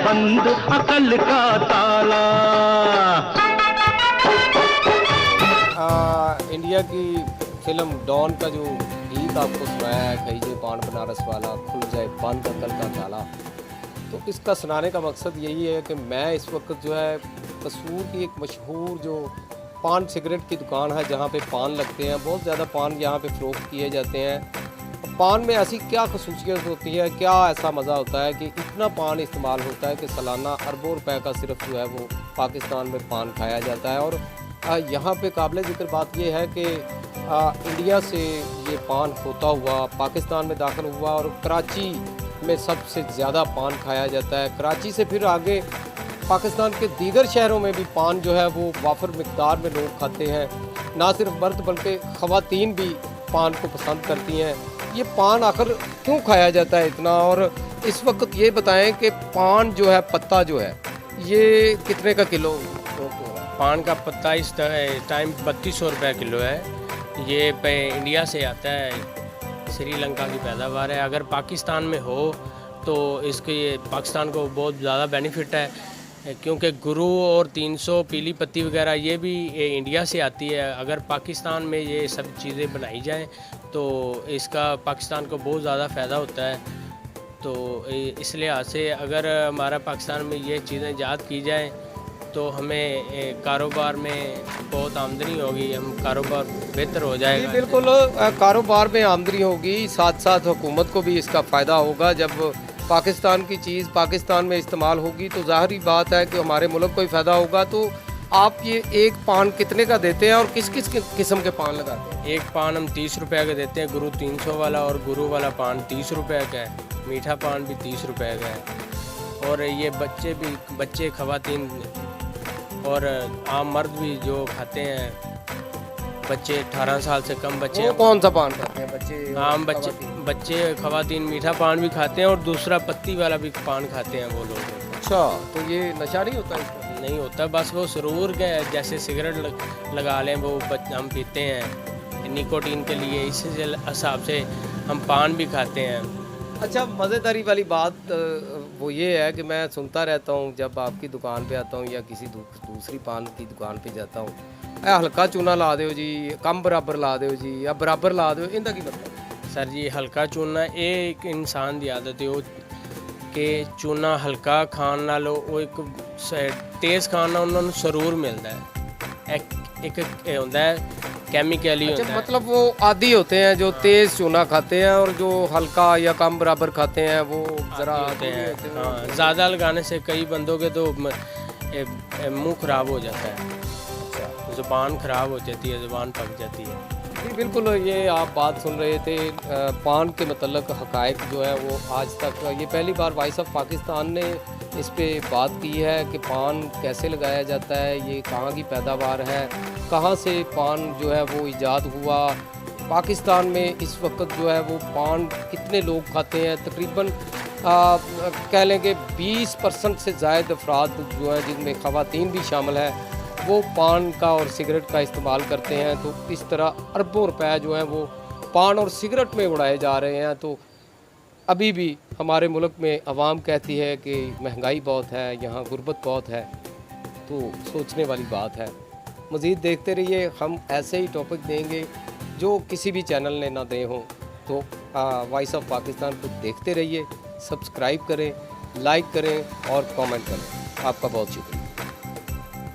बंद अकल का ताला। इंडिया की फिल्म डॉन का जो गीत आपको सुनाया है, कही जे पान बनारस वाला, खुल जाए बंद अकल का ताला, तो इसका सुनाने का मकसद यही है कि मैं इस वक्त जो है कसूर की एक मशहूर जो पान सिगरेट की दुकान है जहाँ पे पान लगते हैं, बहुत ज़्यादा पान यहाँ पे फ़रोख्त किए जाते हैं। पान में ऐसी क्या खसूसियत होती है, क्या ऐसा मज़ा होता है कि इतना पान इस्तेमाल होता है कि सालाना अरबों रुपए का सिर्फ जो है वो पाकिस्तान में पान खाया जाता है। और यहाँ पे काबिल ज़िक्र बात ये है कि इंडिया से ये पान होता हुआ पाकिस्तान में दाखिल हुआ और कराची में सबसे ज़्यादा पान खाया जाता है। कराची से फिर आगे पाकिस्तान के दीगर शहरों में भी पान जो है वो वाफर मिक़दार में लोग खाते हैं। ना सिर्फ मर्द बल्कि ख़वातीन भी पान को पसंद करती हैं। ये पान आखिर क्यों खाया जाता है इतना, और इस वक्त ये बताएं कि पान जो है पत्ता जो है ये कितने का किलो? पान का पत्ता इस टाइम 3200 रुपये किलो है। ये पे इंडिया से आता है, श्रीलंका की पैदावार है। अगर पाकिस्तान में हो तो इसके पाकिस्तान को बहुत ज़्यादा बेनिफिट है, क्योंकि गुरु और 300 पीली पत्ती वगैरह ये भी इंडिया से आती है। अगर पाकिस्तान में ये सब चीज़ें बनाई जाएं तो इसका पाकिस्तान को बहुत ज़्यादा फ़ायदा होता है। तो इस लिहाज से अगर हमारा पाकिस्तान में ये चीज़ें ईजाद की जाएँ तो हमें कारोबार में बहुत आमदनी होगी, हम कारोबार बेहतर हो जाएगा। बिल्कुल, कारोबार में आमदनी होगी, साथ साथ हुकूमत को भी इसका फ़ायदा होगा। जब पाकिस्तान की चीज़ पाकिस्तान में इस्तेमाल होगी तो ज़ाहिरी बात है कि हमारे मुल्क को ही फ़ायदा होगा। तो आप ये एक पान कितने का देते हैं और किस किस किस्म के पान लगाते हैं? एक पान हम 30 रुपये का देते हैं, गुरु 300 वाला, और गुरु वाला पान 30 रुपये का है। मीठा पान भी 30 रुपये का है। और ये बच्चे ख़वातीन और आम मर्द भी जो खाते हैं, बच्चे 18 साल से कम बच्चे। वो कौन सा पान खाते हैं बच्चे? आम बच्चे ख़वातीन मीठा पान भी खाते हैं और दूसरा पत्ती वाला भी पान खाते हैं वो लोग। अच्छा, तो ये नशा नहीं होता इसका? नहीं होता, बस वो सुरूर के जैसे सिगरेट लगा लें वो हम पीते हैं निकोटीन के लिए, इस हिसाब से हम पान भी खाते हैं। अच्छा, मज़ेदारी वाली बात वो ये है कि मैं सुनता रहता हूँ जब आपकी दुकान पे आता हूँ या किसी दूसरी पान की दुकान पे जाता हूँ, हल्का चूना ला दो जी, कम बराबर ला दो जी, या बराबर ला दो, इनका की मतलब? सर जी, हल्का चूना ये एक इंसान की आदत है कि चूना हल्का खान नाल वो एक तेज़ खान नाल उन्होंने सरूर मिलता है। एक होता है केमिकल ही होता है। मतलब वो आदी होते हैं जो तेज़ चूना खाते हैं और जो हल्का या कम बराबर खाते हैं वो ज़रा होते हैं। हाँ, ज़्यादा लगाने से कई बंदों के तो मुंह ख़राब हो जाता है, ज़ुबान ख़राब हो जाती है, ज़ुबान पक जाती है। जी बिल्कुल, ये आप बात सुन रहे थे पान के मतलब हक़ाइक़ जो है वो आज तक ये पहली बार वॉइस ऑफ पाकिस्तान ने इस पे बात की है कि पान कैसे लगाया जाता है, ये कहाँ की पैदावार है, कहाँ से पान जो है वो ईजाद हुआ, पाकिस्तान में इस वक्त जो है वो पान कितने लोग खाते हैं। तकरीबन कह लें कि 20% से ज़ायद अफराद जो हैं जिनमें ख़वातीन भी शामिल है वो पान का और सिगरेट का इस्तेमाल करते हैं। तो इस तरह अरबों रुपए जो हैं वो पान और सिगरेट में उड़ाए जा रहे हैं। तो अभी भी हमारे मुल्क में आवाम कहती है कि महंगाई बहुत है, यहाँ गुर्बत बहुत है। तो सोचने वाली बात है। मज़ीद देखते रहिए, हम ऐसे ही टॉपिक देंगे जो किसी भी चैनल ने ना दे हों। तो वॉइस ऑफ पाकिस्तान को देखते रहिए, सब्सक्राइब करें, लाइक करें और कमेंट करें। आपका बहुत शुक्रिया।